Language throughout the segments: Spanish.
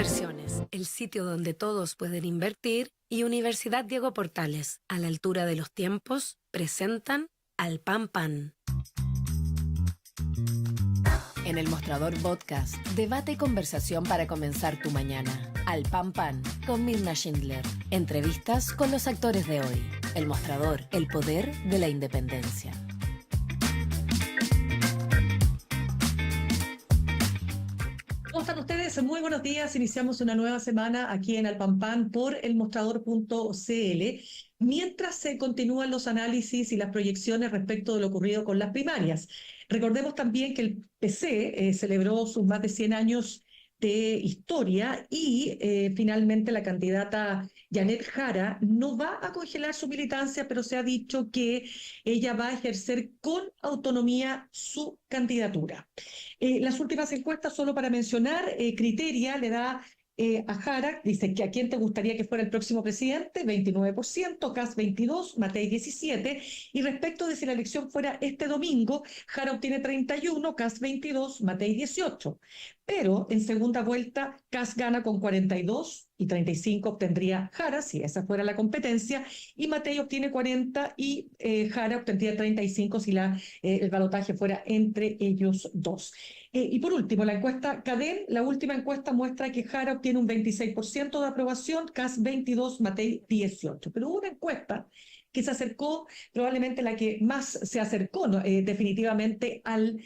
Inversiones, el sitio donde todos pueden invertir, y Universidad Diego Portales, a la altura de los tiempos, presentan Al Pan Pan. En el Mostrador Podcast, debate y conversación para comenzar tu mañana. Al Pan Pan, con Mirna Schindler. Entrevistas con los actores de hoy. El Mostrador, el poder de la independencia. ¿Cómo están ustedes? Muy buenos días. Iniciamos una nueva semana aquí en Alpampan por elmostrador.cl. Mientras se continúan los análisis y las proyecciones respecto de lo ocurrido con las primarias. Recordemos también que el PC celebró sus más de 100 años de historia y finalmente la candidata Janet Jara no va a congelar su militancia, pero se ha dicho que ella va a ejercer con autonomía su candidatura. Las últimas encuestas, solo para mencionar, Criteria le da a Jara, dice que a quién te gustaría que fuera el próximo presidente, 29%, Kast 22%, Matei 17%, y respecto de si la elección fuera este domingo, Jara obtiene 31%, Kast 22%, Matei 18%. Pero en segunda vuelta, Kast gana con 42% y 35% obtendría Jara, si esa fuera la competencia, y Matei obtiene 40% y Jara obtendría 35% si el balotaje fuera entre ellos dos. Y por último, la encuesta Cadem, la última encuesta muestra que Jara obtiene un 26% de aprobación, Kast 22%, Matei 18%. Pero hubo una encuesta que se acercó, probablemente la que más se acercó, ¿no? Definitivamente al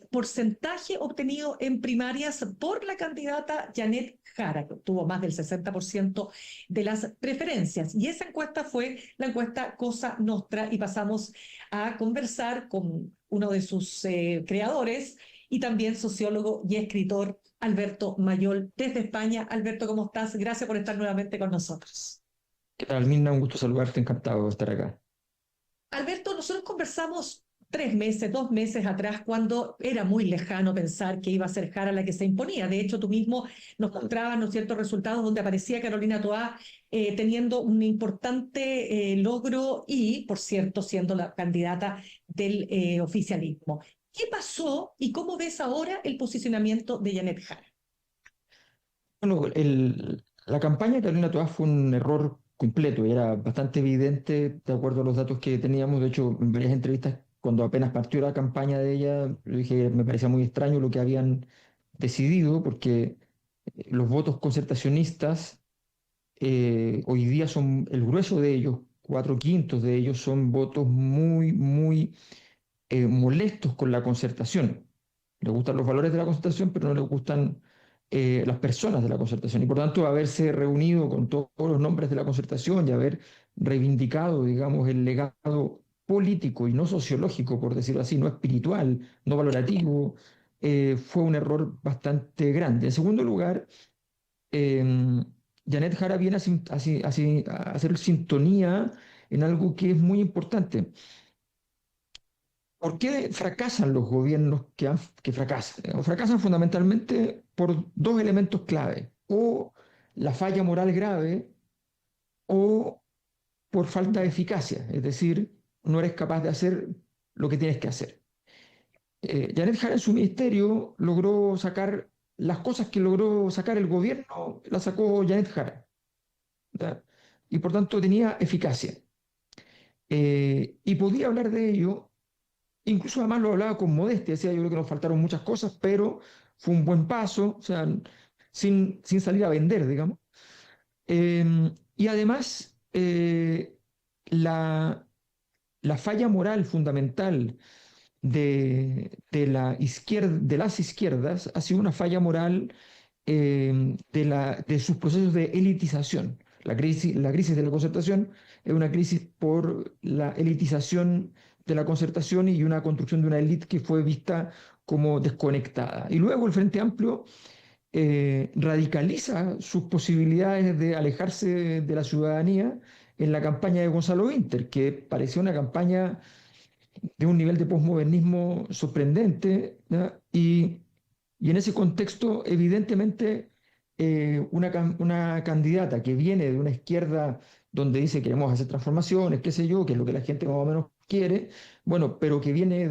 porcentaje obtenido en primarias por la candidata Janet Jara, que obtuvo más del 60% de las preferencias. Y esa encuesta fue la encuesta Cosa Nostra, y pasamos a conversar con uno de sus creadores y también sociólogo y escritor, Alberto Mayol, desde España. Alberto, ¿cómo estás? Gracias por estar nuevamente con nosotros. ¿Qué tal, Mirna? Un gusto saludarte, encantado de estar acá. Alberto, nosotros conversamos 3 meses, 2 meses atrás, cuando era muy lejano pensar que iba a ser Jara la que se imponía. De hecho, tú mismo nos mostrabas, ¿no es cierto?, resultados donde aparecía Carolina Toá teniendo un importante logro y, por cierto, siendo la candidata del oficialismo. ¿Qué pasó y cómo ves ahora el posicionamiento de Janet Jara? Bueno, la campaña de Carolina Toás fue un error completo y era bastante evidente de acuerdo a los datos que teníamos. De hecho, en varias entrevistas, cuando apenas partió la campaña de ella, yo dije, me parecía muy extraño lo que habían decidido, porque los votos concertacionistas hoy día son el grueso de ellos, 4/5 de ellos son votos muy molestos con la concertación. Les gustan los valores de la concertación, pero no les gustan las personas de la concertación. Y por tanto, haberse reunido con todos los nombres de la concertación y haber reivindicado, digamos, el legado político y no sociológico, por decirlo así, no espiritual, no valorativo, fue un error bastante grande. En segundo lugar, eh, Janet Jara viene a hacer sintonía en algo que es muy importante. ¿Por qué fracasan los gobiernos que fracasan? Fracasan fundamentalmente por dos elementos clave: o la falla moral grave o por falta de eficacia, es decir, no eres capaz de hacer lo que tienes que hacer. Janet Jara en su ministerio logró sacar las cosas que logró sacar el gobierno, las sacó Janet Jara, ¿verdad? Y por tanto tenía eficacia. Y podía hablar de ello. Incluso además lo hablaba con modestia, decía yo creo que nos faltaron muchas cosas, pero fue un buen paso, o sea, sin salir a vender, digamos. Y además, la, la falla moral fundamental de las izquierdas ha sido una falla moral de sus procesos de elitización. La crisis de la concertación es una crisis por la elitización de la concertación y una construcción de una élite que fue vista como desconectada. Y luego el Frente Amplio radicaliza sus posibilidades de alejarse de la ciudadanía en la campaña de Gonzalo Winter, que parecía una campaña de un nivel de posmodernismo sorprendente, ¿ya? Y en ese contexto, evidentemente, una candidata que viene de una izquierda donde dice queremos hacer transformaciones, qué sé yo, que es lo que la gente más o menos quiere, bueno, pero que viene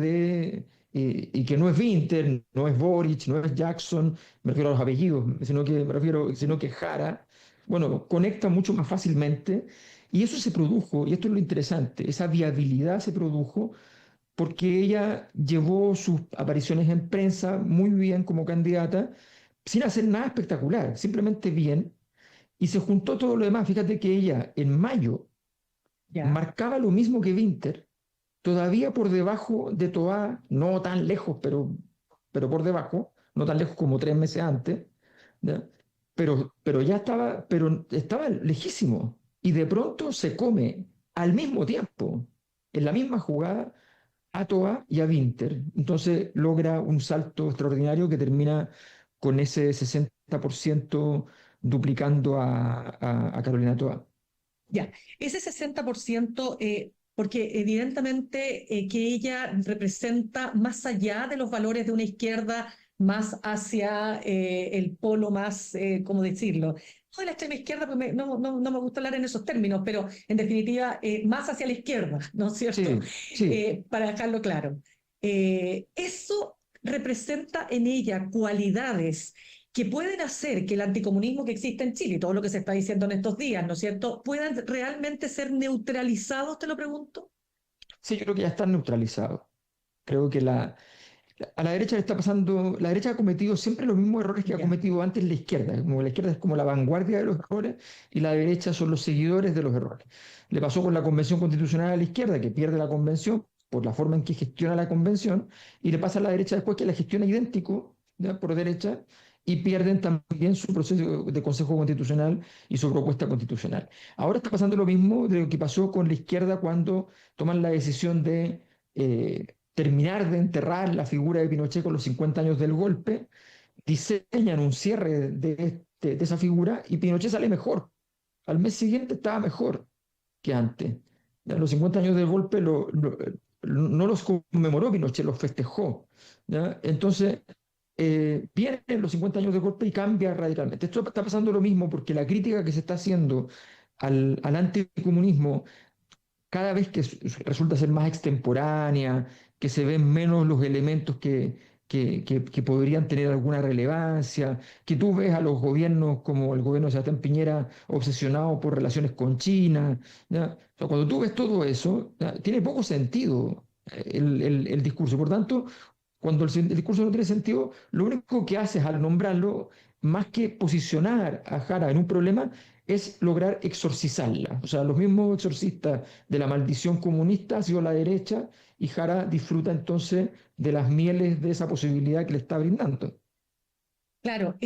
y que no es Winter, no es Boric, no es Jackson, me refiero a los apellidos, sino que Jara, bueno, conecta mucho más fácilmente. Y eso se produjo, y esto es lo interesante, esa viabilidad se produjo porque ella llevó sus apariciones en prensa muy bien como candidata, sin hacer nada espectacular, simplemente bien, y se juntó todo lo demás. Fíjate que ella en mayo Ya, marcaba lo mismo que Winter, todavía por debajo de Toá, no tan lejos, pero por debajo, no tan lejos como 3 meses antes, ¿ya? Pero estaba lejísimo. Y de pronto se come al mismo tiempo, en la misma jugada, a Toa y a Winter. Entonces logra un salto extraordinario que termina con ese 60% duplicando a Carolina Toa. ya. Ese 60%, porque evidentemente que ella representa más allá de los valores de una izquierda, más hacia el polo más, ¿cómo decirlo? No de la extrema izquierda, porque no me gusta hablar en esos términos, pero en definitiva, más hacia la izquierda, ¿no es cierto? Sí, sí. Para dejarlo claro. Eso representa en ella cualidades que pueden hacer que el anticomunismo que existe en Chile y todo lo que se está diciendo en estos días, ¿no es cierto?, puedan realmente ser neutralizados, te lo pregunto. Sí, yo creo que ya están neutralizados. Creo que a la derecha le está pasando, la derecha ha cometido siempre los mismos errores que ha Ya. cometido antes la izquierda. Como la izquierda es como la vanguardia de los errores y la derecha son los seguidores de los errores. Le pasó con la Convención Constitucional a la izquierda, que pierde la convención por la forma en que gestiona la convención, y le pasa a la derecha después que la gestiona idéntico, ¿ya? Por derecha, y pierden también su proceso de Consejo Constitucional y su propuesta constitucional. Ahora está pasando lo mismo de lo que pasó con la izquierda cuando toman la decisión de terminar de enterrar la figura de Pinochet con los 50 años del golpe, diseñan un cierre de esa figura y Pinochet sale mejor. Al mes siguiente estaba mejor que antes. Ya, los 50 años del golpe no los conmemoró Pinochet, los festejó. ¿Ya? Entonces, vienen los 50 años del golpe y cambia radicalmente. Esto está pasando lo mismo porque la crítica que se está haciendo al anticomunismo cada vez que resulta ser más extemporánea, que se ven menos los elementos que podrían tener alguna relevancia, que tú ves a los gobiernos como el gobierno de Sebastián Piñera obsesionado por relaciones con China, ¿ya? O sea, cuando tú ves todo eso, ¿ya? Tiene poco sentido el discurso. Por tanto, cuando el discurso no tiene sentido, lo único que haces al nombrarlo, más que posicionar a Jara en un problema, es lograr exorcizarla. O sea, los mismos exorcistas de la maldición comunista ha sido la derecha y Jara disfruta entonces de las mieles de esa posibilidad que le está brindando. Claro,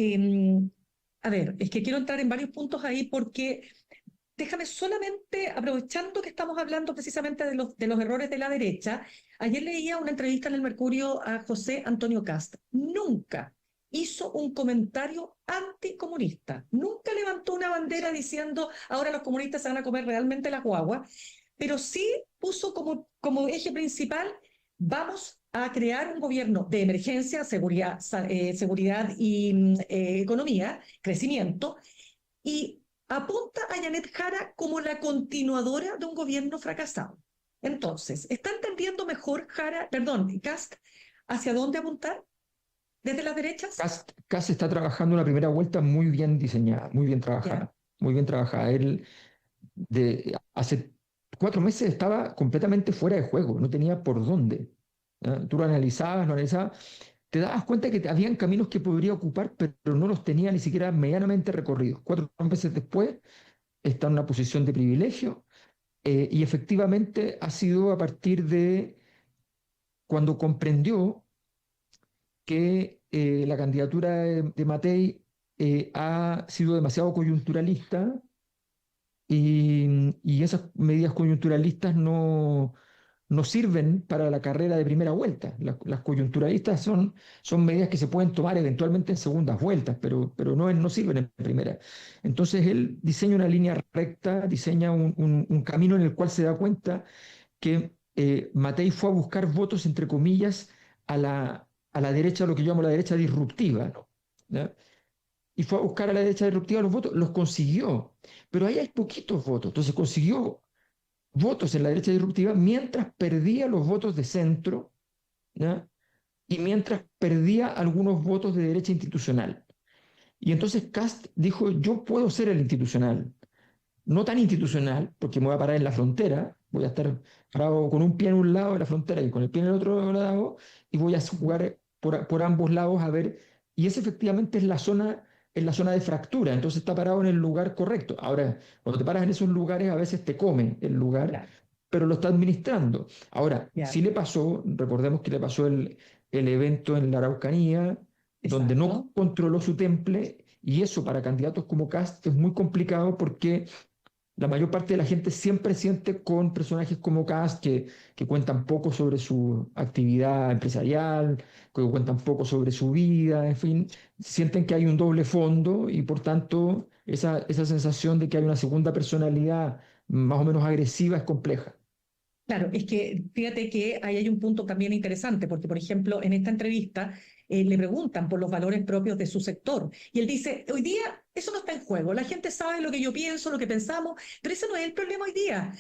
a ver, es que quiero entrar en varios puntos ahí porque déjame solamente, aprovechando que estamos hablando precisamente de los errores de la derecha, ayer leía una entrevista en el Mercurio a José Antonio Cast. Nunca hizo un comentario anticomunista, nunca levantó una bandera diciendo ahora los comunistas se van a comer realmente las guaguas, pero sí puso como eje principal, vamos a crear un gobierno de emergencia, seguridad y economía, crecimiento, y apunta a Janet Jara como la continuadora de un gobierno fracasado. Entonces, ¿está entendiendo mejor Jara, perdón, Cast, hacia dónde apuntar desde las derechas? Kass está trabajando una primera vuelta muy bien diseñada, muy bien Ya, trabajada, muy bien trabajada. Él hace 4 meses estaba completamente fuera de juego, no tenía por dónde. ¿Ya? Tú lo analizabas, te dabas cuenta que habían caminos que podría ocupar, pero no los tenía ni siquiera medianamente recorridos. 4 meses después está en una posición de privilegio y efectivamente ha sido a partir de cuando comprendió que la candidatura de Matei ha sido demasiado coyunturalista y esas medidas coyunturalistas no sirven para la carrera de primera vuelta. Las coyunturalistas son medidas que se pueden tomar eventualmente en segundas vueltas, pero no sirven en primera. Entonces él diseña una línea recta, diseña un camino en el cual se da cuenta que Matei fue a buscar votos, entre comillas, a la derecha, lo que yo llamo la derecha disruptiva, ¿no? ¿Ya? Y fue a buscar a la derecha disruptiva los votos, los consiguió, pero ahí hay poquitos votos, entonces consiguió votos en la derecha disruptiva mientras perdía los votos de centro, ¿ya? y mientras perdía algunos votos de derecha institucional. Y entonces Kast dijo, yo puedo ser el institucional, no tan institucional, porque me voy a parar en la frontera, voy a estar parado con un pie en un lado de la frontera y con el pie en el otro lado, y voy a jugar por ambos lados a ver, y esa efectivamente es la zona de fractura, entonces está parado en el lugar correcto. Ahora, cuando te paras en esos lugares, a veces te come el lugar, Claro, pero lo está administrando. Ahora, ya, sí le pasó, recordemos que le pasó el evento en la Araucanía, donde no exacto. controló su temple, y eso para candidatos como Kast es muy complicado porque la mayor parte de la gente siempre siente con personajes como Kast que cuentan poco sobre su actividad empresarial, que cuentan poco sobre su vida, en fin, sienten que hay un doble fondo y por tanto esa sensación de que hay una segunda personalidad más o menos agresiva es compleja. Claro, es que fíjate que ahí hay un punto también interesante, porque por ejemplo, en esta entrevista le preguntan por los valores propios de su sector y él dice, hoy día eso no está en juego, la gente sabe lo que yo pienso, lo que pensamos, pero ese no es el problema hoy día.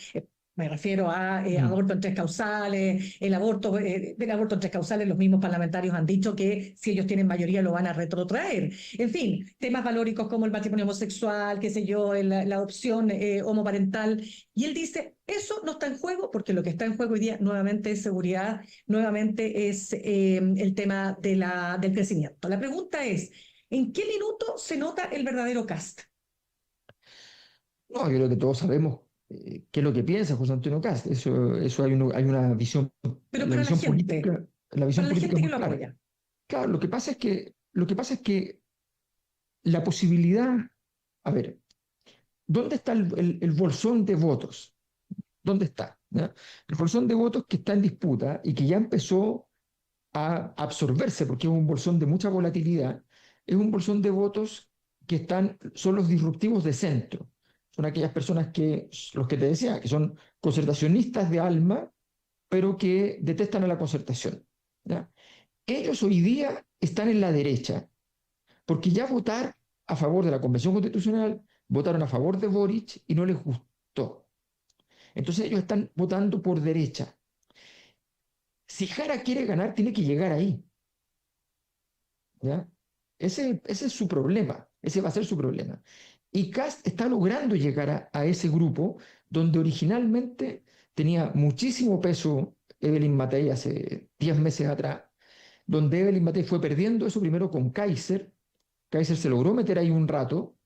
Me refiero a Mm. aborto en tres causales, del aborto en tres causales, los mismos parlamentarios han dicho que si ellos tienen mayoría lo van a retrotraer. En fin, temas valóricos como el matrimonio homosexual, qué sé yo, la adopción homoparental. Y él dice, eso no está en juego porque lo que está en juego hoy día nuevamente es seguridad, nuevamente es el tema del crecimiento. La pregunta es, ¿en qué minuto se nota el verdadero cast? No, yo creo que todos sabemos qué es lo que piensa José Antonio Kast. Eso hay una visión, Pero la visión para la política gente es que muy lo clara. apoya. Claro, lo que pasa es que la posibilidad, a ver, ¿dónde está el bolsón de votos? ¿Dónde está? ¿Ya? El bolsón de votos que está en disputa y que ya empezó a absorberse porque es un bolsón de mucha volatilidad, es un bolsón de votos son los disruptivos de centro. Son aquellas personas los que te decía, que son concertacionistas de alma, pero que detestan a la concertación. ¿Ya? Ellos hoy día están en la derecha, porque ya votar a favor de la Convención Constitucional, votaron a favor de Boric y no les gustó. Entonces ellos están votando por derecha. Si Jara quiere ganar, tiene que llegar ahí. ¿Ya? Ese es su problema, ese va a ser su problema. Y Kast está logrando llegar a ese grupo donde originalmente tenía muchísimo peso Evelyn Matei hace 10 meses atrás, donde Evelyn Matei fue perdiendo eso primero con Kaiser. Kaiser se logró meter ahí un rato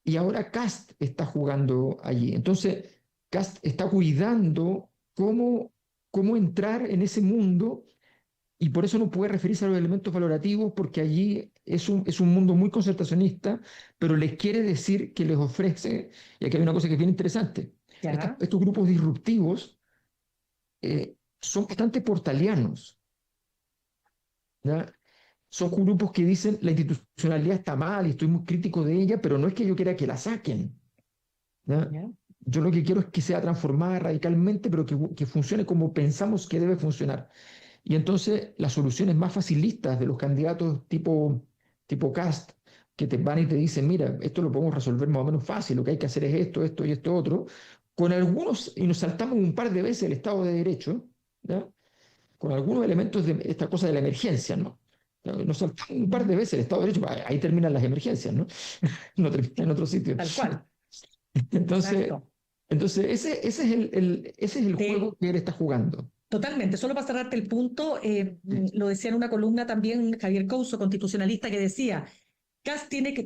y ahora Kast está jugando allí. Entonces, Kast está cuidando cómo entrar en ese mundo y por eso no puede referirse a los elementos valorativos, porque allí es un mundo muy concertacionista, pero les quiere decir que les ofrece, y aquí hay una cosa que es bien interesante, ¿Ya? estos grupos disruptivos son bastante portalianos, ¿ya? Son grupos que dicen la institucionalidad está mal y estoy muy crítico de ella, pero no es que yo quiera que la saquen, ¿ya? ¿Ya? Yo lo que quiero es que sea transformada radicalmente, pero que funcione como pensamos que debe funcionar. Y entonces las soluciones más facilistas de los candidatos tipo Kast, que te van y te dicen, mira, esto lo podemos resolver más o menos fácil, lo que hay que hacer es esto, esto y esto otro, con algunos, y nos saltamos un par de veces el Estado de Derecho, ¿ya? Con algunos elementos de esta cosa de la emergencia, ¿no? Nos saltamos un par de veces el Estado de Derecho, ahí terminan las emergencias, ¿no? No terminan en otro sitio. Tal cual, Entonces, exacto. entonces ese es el juego De, que él está jugando. Totalmente, solo para cerrarte el punto, lo decía en una columna también Javier Couso, constitucionalista, que decía,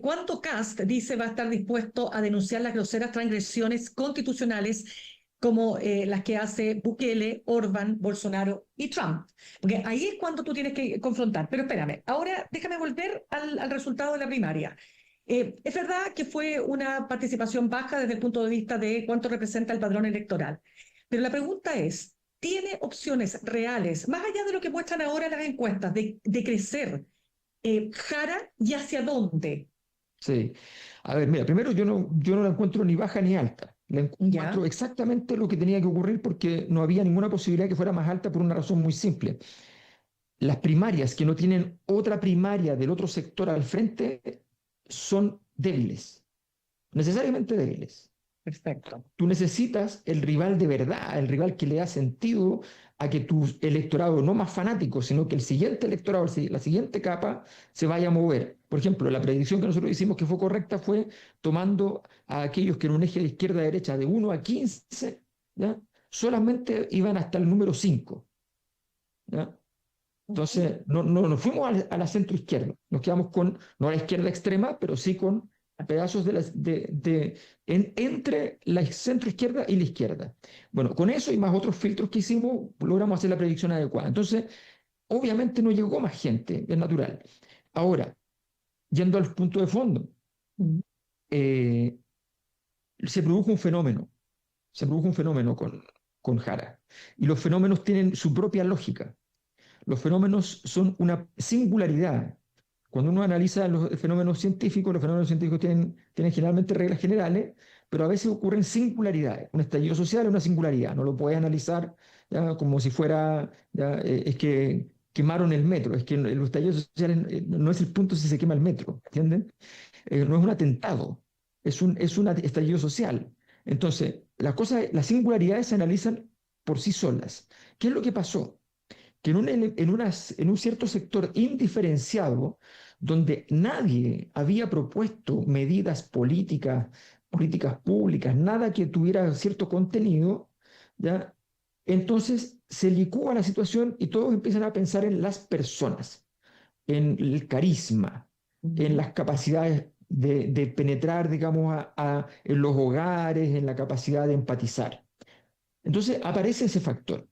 ¿cuánto Kast dice va a estar dispuesto a denunciar las groseras transgresiones constitucionales como las que hace Bukele, Orbán, Bolsonaro y Trump? Porque ahí es cuando tú tienes que confrontar. Pero espérame, ahora déjame volver al resultado de la primaria. Es verdad que fue una participación baja desde el punto de vista de cuánto representa el padrón electoral, pero la pregunta es, ¿tiene opciones reales, más allá de lo que muestran ahora las encuestas, de crecer Jara y hacia dónde? Sí. A ver, mira, primero yo no la encuentro ni baja ni alta. La encuentro ¿Ya? exactamente lo que tenía que ocurrir porque no había ninguna posibilidad que fuera más alta por una razón muy simple. Las primarias que no tienen otra primaria del otro sector al frente son débiles, necesariamente débiles. Perfecto. Tú necesitas el rival de verdad, el rival que le da sentido a que tu electorado, no más fanático, sino que el siguiente electorado, la siguiente capa, se vaya a mover. Por ejemplo, la predicción que nosotros hicimos que fue correcta fue tomando a aquellos que en un eje de izquierda a derecha de 1 a 15, ¿ya? Solamente iban hasta el número 5. ¿Ya? Entonces, no nos fuimos a la centro izquierda, nos quedamos con, no a la izquierda extrema, pero sí con pedazos entre la centro izquierda y la izquierda. Bueno, con eso y más otros filtros que hicimos, logramos hacer la predicción adecuada. Entonces, obviamente no llegó más gente, es natural. Ahora, yendo al punto de fondo, eh, se produjo un fenómeno, con Jara, y los fenómenos tienen su propia lógica. Los fenómenos son una singularidad. Cuando uno analiza los fenómenos científicos tienen generalmente reglas generales, pero a veces ocurren singularidades. Un estallido social es una singularidad, no lo puedes analizar ya, como si fuera, ya, es que quemaron el metro, es que el estallido social no es el punto si se quema el metro, ¿entienden? No es un atentado, es un estallido social. Entonces, las singularidades se analizan por sí solas. ¿Qué es lo que pasó? Que en un cierto sector indiferenciado, donde nadie había propuesto medidas políticas públicas, nada que tuviera cierto contenido, ¿ya? Entonces se licúa la situación y todos empiezan a pensar en las personas, en el carisma, en las capacidades de penetrar, digamos, en los hogares, en la capacidad de empatizar. Entonces aparece ese factor.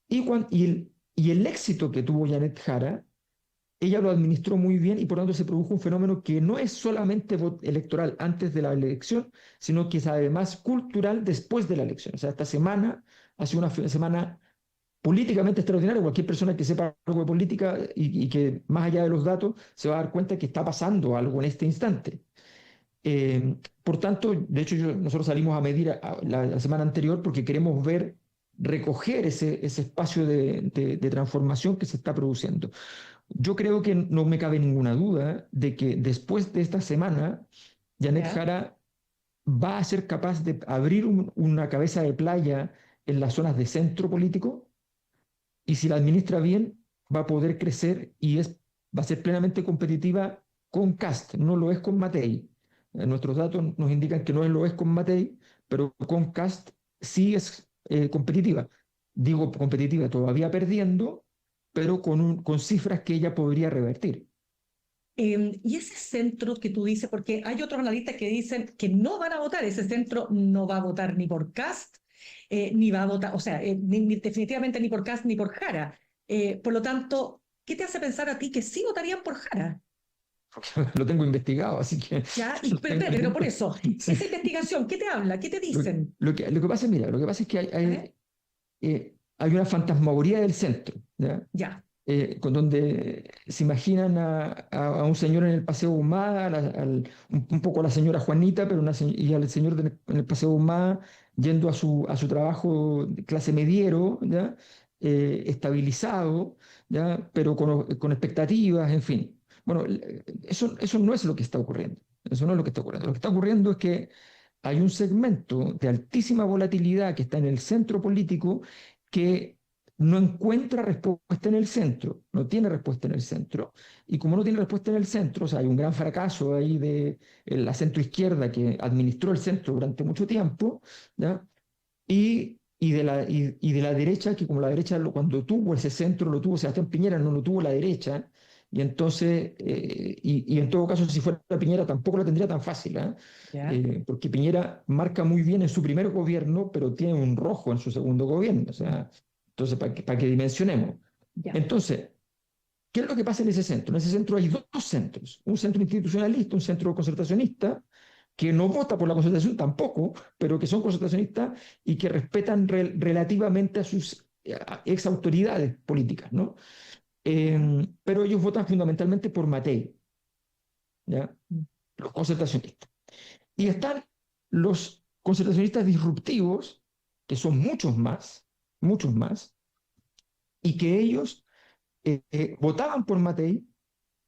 Y el éxito que tuvo Janet Jara, ella lo administró muy bien y por lo tanto se produjo un fenómeno que no es solamente electoral antes de la elección, sino que es además cultural después de la elección. O sea, esta semana ha sido una semana políticamente extraordinaria. Cualquier persona que sepa algo de política y que más allá de los datos se va a dar cuenta que está pasando algo en este instante. Por tanto, de hecho, nosotros salimos a medir la semana anterior porque queremos recoger ese espacio de transformación que se está produciendo. Yo creo que no me cabe ninguna duda de que después de esta semana, Janet Jara va a ser capaz de abrir una cabeza de playa en las zonas de centro político y si la administra bien, va a poder crecer y va a ser plenamente competitiva con Kast, no lo es con Matei. Nuestros datos nos indican que no lo es con Matei, pero con Kast sí es competitiva. Digo competitiva, todavía perdiendo, pero con cifras que ella podría revertir. Y ese centro que tú dices, porque hay otros analistas que dicen que no van a votar, ese centro no va a votar ni por Kast, ni va a votar, o sea, definitivamente ni por Kast ni por Jara. Por lo tanto, ¿qué te hace pensar a ti que sí votarían por Jara? Porque lo tengo investigado, así que... Ya, pero por eso, Sí. esa investigación, ¿qué te habla? ¿Qué te dicen? Lo que pasa es, mira, lo que pasa es que hay una fantasmagoría del centro, ¿ya? Ya. Con donde se imaginan a un señor en el Paseo Humada, un poco a la señora Juanita, y al señor en el Paseo Humada yendo a su trabajo de clase mediero, ¿ya? Estabilizado, ¿ya? Pero con expectativas, en fin. Bueno, eso no es lo que está ocurriendo. Eso no es lo que está ocurriendo. Lo que está ocurriendo es que hay un segmento de altísima volatilidad que está en el centro político que no encuentra respuesta en el centro, no tiene respuesta en el centro. Y como no tiene respuesta en el centro, o sea, hay un gran fracaso ahí de la centroizquierda que administró el centro durante mucho tiempo, ¿ya? Y de la derecha, que como la derecha cuando tuvo ese centro, lo tuvo Sebastián Piñera, no lo tuvo la derecha, y entonces, y en todo caso, si fuera Piñera, tampoco lo tendría tan fácil, porque Piñera marca muy bien en su primer gobierno, pero tiene un rojo en su segundo gobierno, o sea, entonces, para que dimensionemos. Ya. Entonces, ¿qué es lo que pasa en ese centro? En ese centro hay dos centros, un centro institucionalista, un centro concertacionista, que no vota por la concertación tampoco, pero que son concertacionistas y que respetan relativamente a sus ex autoridades políticas, ¿no? Pero ellos votan fundamentalmente por Matei, ¿ya? Los concertacionistas. Y están los concertacionistas disruptivos, que son muchos más, y que ellos votaban por Matei,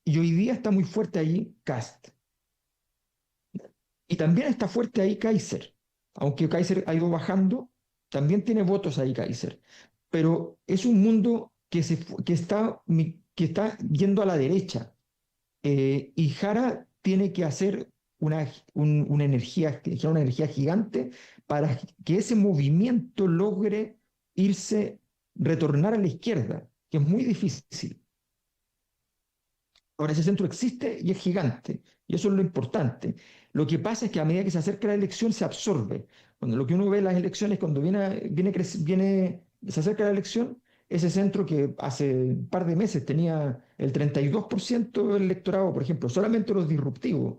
y hoy día está muy fuerte ahí Kast. Y también está fuerte ahí Kaiser. aunque Kaiser ha ido bajando, también tiene votos ahí Kaiser. Pero es un mundo que está yendo a la derecha. Y Jara tiene que hacer una energía, una energía gigante para que ese movimiento logre retornar a la izquierda, que es muy difícil. Ahora, ese centro existe y es gigante, y eso es lo importante. Lo que pasa es que a medida que se acerca la elección se absorbe. Cuando lo que uno ve en las elecciones, cuando se acerca la elección, ese centro que hace un par de meses tenía el 32% del electorado, por ejemplo, solamente los disruptivos,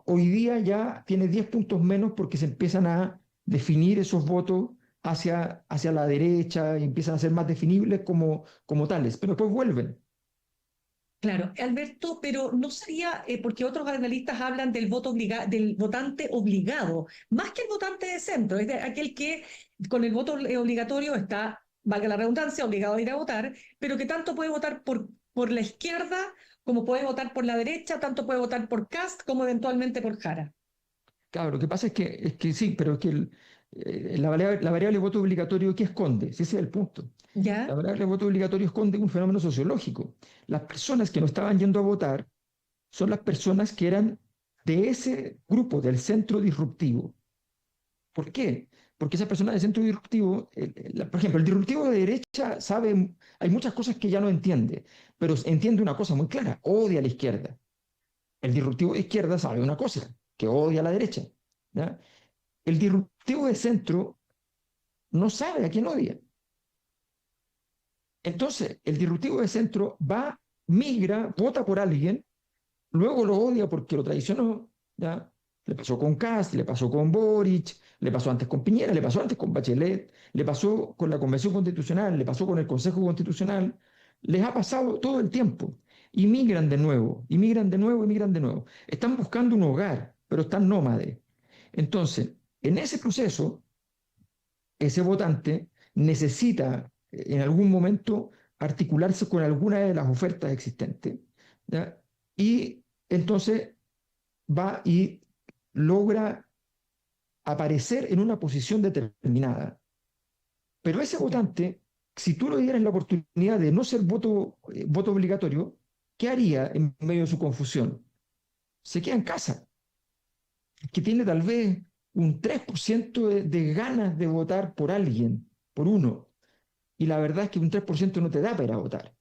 hoy día ya tiene 10 puntos menos porque se empiezan a definir esos votos hacia la derecha y empiezan a ser más definibles como tales, pero después vuelven. Claro, Alberto, pero no sería, porque otros analistas hablan del del votante obligado, más que el votante de centro, es aquel que con el voto obligatorio está, valga la redundancia, obligado a ir a votar, pero que tanto puede votar por la izquierda como puede votar por la derecha, tanto puede votar por Kast como eventualmente por Jara. Claro, lo que pasa es que sí, pero es que la variable voto obligatorio, ¿qué esconde? Si ese es el punto. La ¿Ya? variable voto obligatorio esconde un fenómeno sociológico. Las personas que no estaban yendo a votar son las personas que eran de ese grupo, del centro disruptivo. ¿Por qué? Porque esas personas del centro disruptivo, por ejemplo, el disruptivo de derecha hay muchas cosas que ya no entiende, pero entiende una cosa muy clara: odia a la izquierda. El disruptivo de izquierda sabe una cosa, que odia a la derecha. ¿Ya? El disruptivo de centro no sabe a quién odia. Entonces, el disruptivo de centro migra, vota por alguien, luego lo odia porque lo traicionó. ¿Ya? Le pasó con Kast, le pasó con Boric, le pasó antes con Piñera, le pasó antes con Bachelet, le pasó con la Convención Constitucional, le pasó con el Consejo Constitucional. Les ha pasado todo el tiempo. Y migran de nuevo, y migran de nuevo, y migran de nuevo. Están buscando un hogar, pero están nómades. Entonces, en ese proceso, ese votante necesita en algún momento articularse con alguna de las ofertas existentes, ¿ya? Y entonces va y logra aparecer en una posición determinada. Pero ese votante, si tú le dieras la oportunidad de no ser voto obligatorio, ¿qué haría en medio de su confusión? Se queda en casa, que tiene tal vez un 3% de ganas de votar por alguien, por uno. Y la verdad es que un 3% no te da para ir a votar.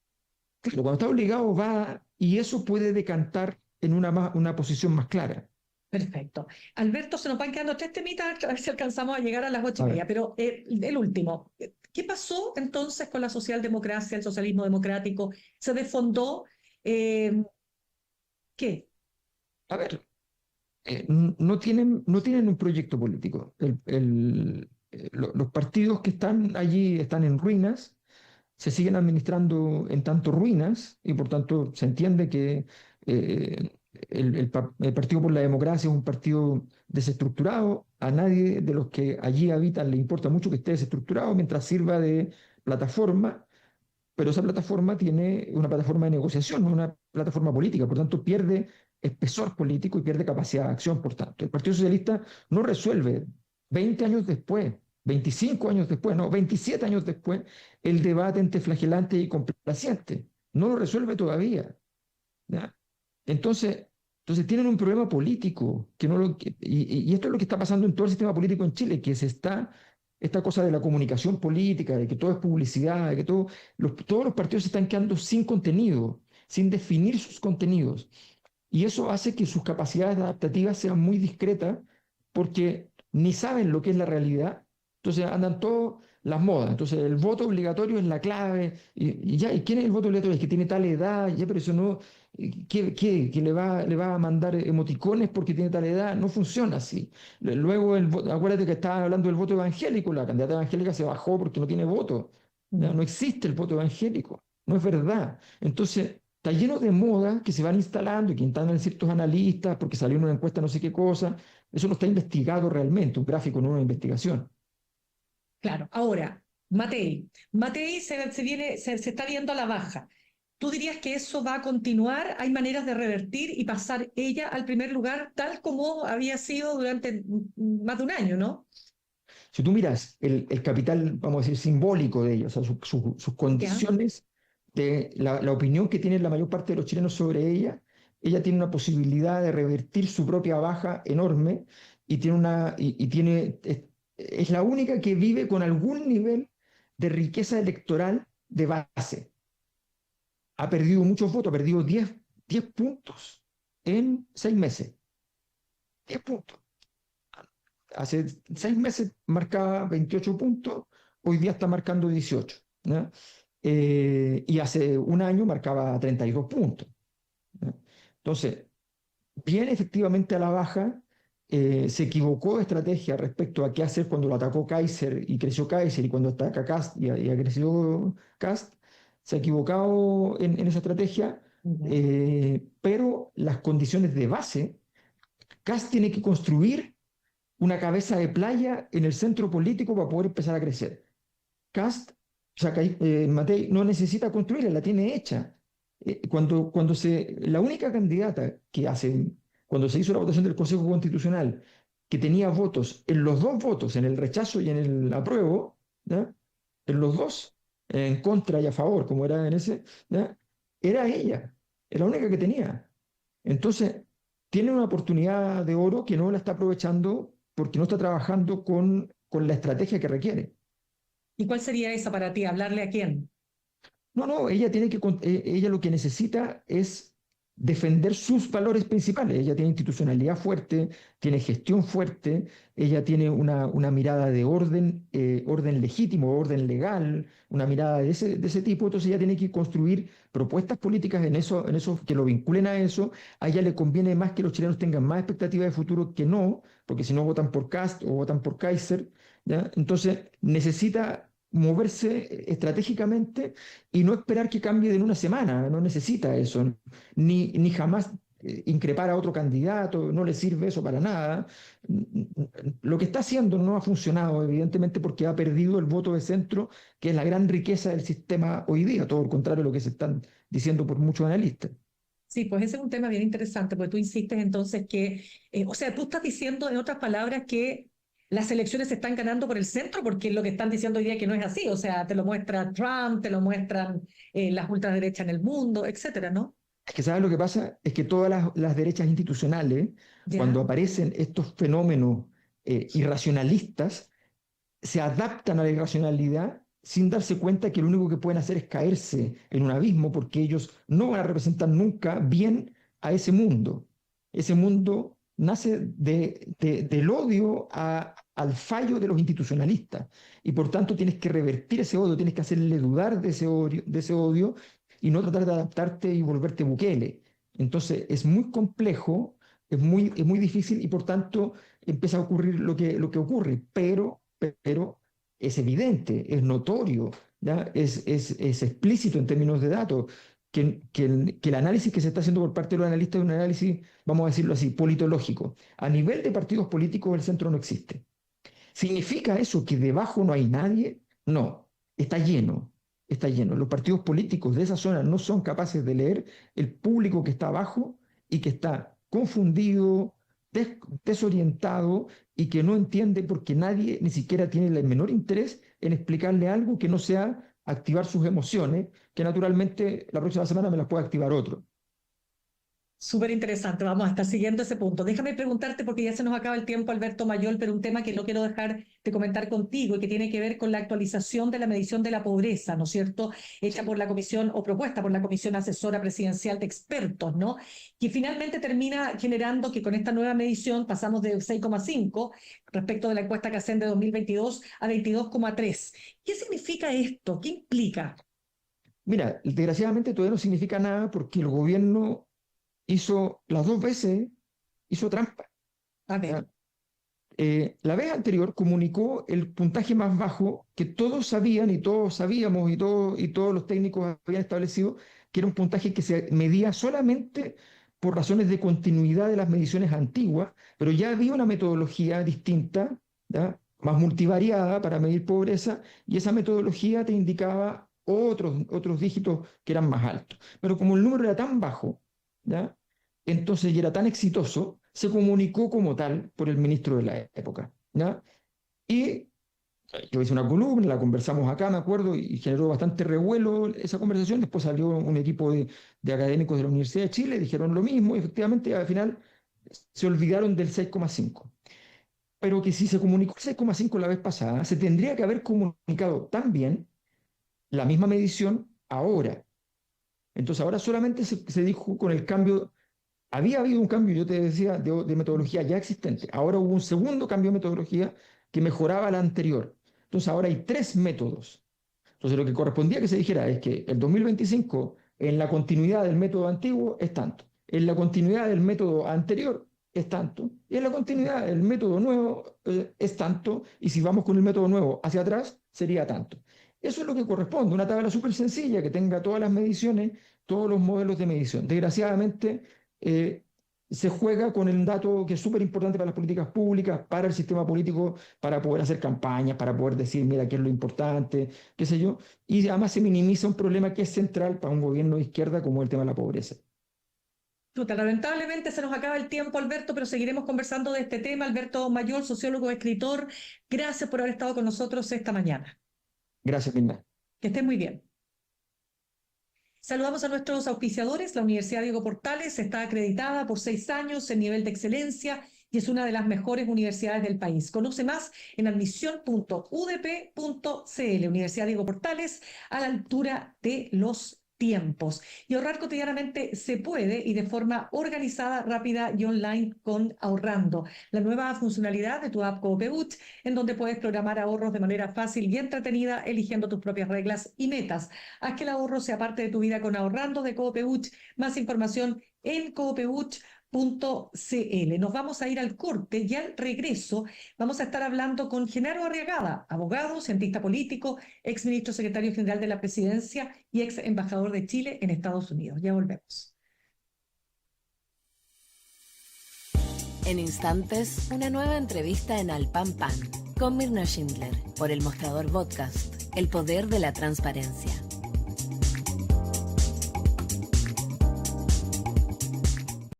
Pero cuando está obligado va, y eso puede decantar en una posición más clara. Perfecto. Alberto, se nos van quedando tres temitas, a ver si alcanzamos a llegar a las ocho A y ver, media, pero el último. ¿Qué pasó entonces con la socialdemocracia, el socialismo democrático? ¿Se desfondó? Eh, ¿Qué? a ver, no tienen un proyecto político. Los partidos que están allí están en ruinas, se siguen administrando en tanto ruinas, y por tanto se entiende que el Partido por la Democracia es un partido desestructurado. A nadie de los que allí habitan le importa mucho que esté desestructurado mientras sirva de plataforma, pero esa plataforma tiene una plataforma de negociación, no una plataforma política, por tanto pierde espesor político y pierde capacidad de acción. Por tanto, el Partido Socialista no resuelve 20 años después, 25 años después, no, 27 años después, el debate entre flagelante y complaciente. No lo resuelve todavía. ¿Ya? Entonces, entonces tienen un problema político que no y esto es lo que está pasando en todo el sistema político en Chile, que esta cosa de la comunicación política, de que todo es publicidad, de que todos los partidos se están quedando sin contenido, sin definir sus contenidos. Y eso hace que sus capacidades adaptativas sean muy discretas porque ni saben lo que es la realidad. Entonces andan todas las modas. Entonces el voto obligatorio es la clave. ¿Y quién es el voto obligatorio? Es que tiene tal edad, ya, pero eso no. ¿Que le va a mandar emoticones porque tiene tal edad? No funciona así. Luego, acuérdate que estaban hablando del voto evangélico. La candidata evangélica se bajó porque no tiene voto. ¿Ya? No existe el voto evangélico. No es verdad. Entonces, está lleno de modas que se van instalando y que están en ciertos analistas porque salió en una encuesta no sé qué cosa. Eso no está investigado realmente. Un gráfico no es una investigación. Claro. Ahora, Matei. Matei se está viendo a la baja. ¿Tú dirías que eso va a continuar? ¿Hay maneras de revertir y pasar ella al primer lugar tal como había sido durante más de un año, ¿no? Si tú miras el capital, vamos a decir, simbólico de ella, o sea, sus Ya. condiciones, de la opinión que tiene la mayor parte de los chilenos sobre ella tiene una posibilidad de revertir su propia baja enorme y tiene es la única que vive con algún nivel de riqueza electoral de base. Ha perdido muchos votos, ha perdido 10 puntos en 6 meses. 10 puntos. Hace 6 meses marcaba 28 puntos, hoy día está marcando 18, ¿no? Y hace un año marcaba 32 puntos, ¿no? Entonces, viene efectivamente a la baja, se equivocó de estrategia respecto a qué hacer cuando lo atacó Kaiser y creció Kaiser y cuando ataca Kast y ha crecido Kast, se ha equivocado en esa estrategia, Ya. pero las condiciones de base, Kast tiene que construir una cabeza de playa en el centro político para poder empezar a crecer. Kast, o sea, Matei no necesita construirla, la tiene hecha. La única candidata cuando se hizo la votación del Consejo Constitucional, que tenía votos en los dos votos, en el rechazo y en el apruebo, ¿ya? En los dos, en contra y a favor, como era en ese, ¿ya? Era ella, era la única que tenía. Entonces, tiene una oportunidad de oro que no la está aprovechando porque no está trabajando con la estrategia que requiere. ¿Y cuál sería esa para ti? ¿Hablarle a quién? No, no, ella lo que necesita es defender sus valores principales. Ella tiene institucionalidad fuerte, tiene gestión fuerte, ella tiene una mirada de orden legítimo, orden legal, una mirada de ese tipo. Entonces ella tiene que construir propuestas políticas en eso que lo vinculen a eso. A ella le conviene más que los chilenos tengan más expectativas de futuro que no, porque si no votan por Kast o votan por Kaiser, ¿ya? Entonces necesita moverse estratégicamente y no esperar que cambie en una semana, no necesita eso, ni jamás increpar a otro candidato, no le sirve eso para nada. Lo que está haciendo no ha funcionado, evidentemente, porque ha perdido el voto de centro, que es la gran riqueza del sistema hoy día, todo lo contrario a lo que se están diciendo por muchos analistas. Sí, pues ese es un tema bien interesante, porque tú insistes entonces que, o sea, tú estás diciendo, en otras palabras, que las elecciones se están ganando por el centro, porque es lo que están diciendo hoy día que no es así, o sea, te lo muestra Trump, te lo muestran las ultraderechas en el mundo, etcétera, ¿no? Es que, ¿sabes lo que pasa? Es que todas las derechas institucionales, cuando Ya. aparecen estos fenómenos irracionalistas, se adaptan a la irracionalidad sin darse cuenta que lo único que pueden hacer es caerse en un abismo porque ellos no van a representar nunca bien a ese mundo. Ese mundo nace del odio al fallo de los institucionalistas y por tanto tienes que revertir ese odio, tienes que hacerle dudar de ese odio y no tratar de adaptarte y volverte Bukele. Entonces es muy complejo, es muy difícil y por tanto empieza a ocurrir lo que ocurre, pero es evidente, es notorio, ¿ya? Es explícito en términos de datos, que el análisis que se está haciendo por parte de los analistas es un análisis, vamos a decirlo así, politológico. A nivel de partidos políticos el centro no existe. ¿Significa eso que debajo no hay nadie? No, está lleno, está lleno. Los partidos políticos de esa zona no son capaces de leer el público que está abajo y que está confundido, desorientado y que no entiende porque nadie ni siquiera tiene el menor interés en explicarle algo que no sea activar sus emociones, que naturalmente la próxima semana me las puede activar otro. Súper interesante, vamos a estar siguiendo ese punto. Déjame preguntarte, porque ya se nos acaba el tiempo, Alberto Mayol, pero un tema que no quiero dejar de comentar contigo y que tiene que ver con la actualización de la medición de la pobreza, ¿no es cierto? Hecha por la comisión o propuesta por la Comisión Asesora Presidencial de Expertos, ¿no? Que finalmente termina generando que con esta nueva medición pasamos de 6,5 respecto de la encuesta CACEN de 2022 a 22,3. ¿Qué significa esto? ¿Qué implica? Mira, desgraciadamente todavía no significa nada porque el gobierno hizo las dos veces, hizo trampa. A ver. ¿Ya? La vez anterior comunicó el puntaje más bajo que todos sabían y todos sabíamos y todos los técnicos habían establecido que era un puntaje que se medía solamente por razones de continuidad de las mediciones antiguas, pero ya había una metodología distinta, ¿ya? Más multivariada para medir pobreza y esa metodología te indicaba otros dígitos que eran más altos. Pero como el número era tan bajo, ¿ya? Entonces, y era tan exitoso, se comunicó como tal por el ministro de la época, ¿ya? Y yo hice una columna, la conversamos acá, me acuerdo, y generó bastante revuelo esa conversación. Después salió un equipo de académicos de la Universidad de Chile, dijeron lo mismo, y efectivamente al final se olvidaron del 6,5. Pero que si se comunicó el 6,5 la vez pasada, se tendría que haber comunicado también la misma medición ahora. Entonces ahora solamente se dijo con el cambio. Había habido un cambio, yo te decía, de metodología ya existente. Ahora hubo un segundo cambio de metodología que mejoraba la anterior. Entonces ahora hay 3 métodos. Entonces lo que correspondía que se dijera es que el 2025 en la continuidad del método antiguo es tanto, en la continuidad del método anterior es tanto, y en la continuidad del método nuevo es tanto, y si vamos con el método nuevo hacia atrás sería tanto. Eso es lo que corresponde, una tabla súper sencilla que tenga todas las mediciones, todos los modelos de medición. Desgraciadamente, eh, se juega con el dato que es súper importante para las políticas públicas, para el sistema político, para poder hacer campañas, para poder decir, mira, qué es lo importante, qué sé yo, y además se minimiza un problema que es central para un gobierno de izquierda como el tema de la pobreza. Lamentablemente se nos acaba el tiempo, Alberto, pero seguiremos conversando de este tema. Alberto Mayor, sociólogo, escritor, gracias por haber estado con nosotros esta mañana. Gracias, Mirna. Que estén muy bien. Saludamos a nuestros auspiciadores. La Universidad Diego Portales está acreditada por 6 años en nivel de excelencia y es una de las mejores universidades del país. Conoce más en admisión.udp.cl. Universidad Diego Portales, a la altura de los tiempos. Y ahorrar cotidianamente se puede y de forma organizada, rápida y online con Ahorrando, la nueva funcionalidad de tu app Coopeuch, en donde puedes programar ahorros de manera fácil y entretenida, eligiendo tus propias reglas y metas. Haz que el ahorro sea parte de tu vida con Ahorrando de Coopeuch. Más información en coopeuch.cl. Nos vamos a ir al corte y al regreso vamos a estar hablando con Genaro Arriagada, abogado, cientista político, ex ministro secretario general de la Presidencia y ex embajador de Chile en Estados Unidos. Ya volvemos. En instantes, una nueva entrevista en Al Pan Pan con Mirna Schindler por El Mostrador Podcast, el poder de la transparencia.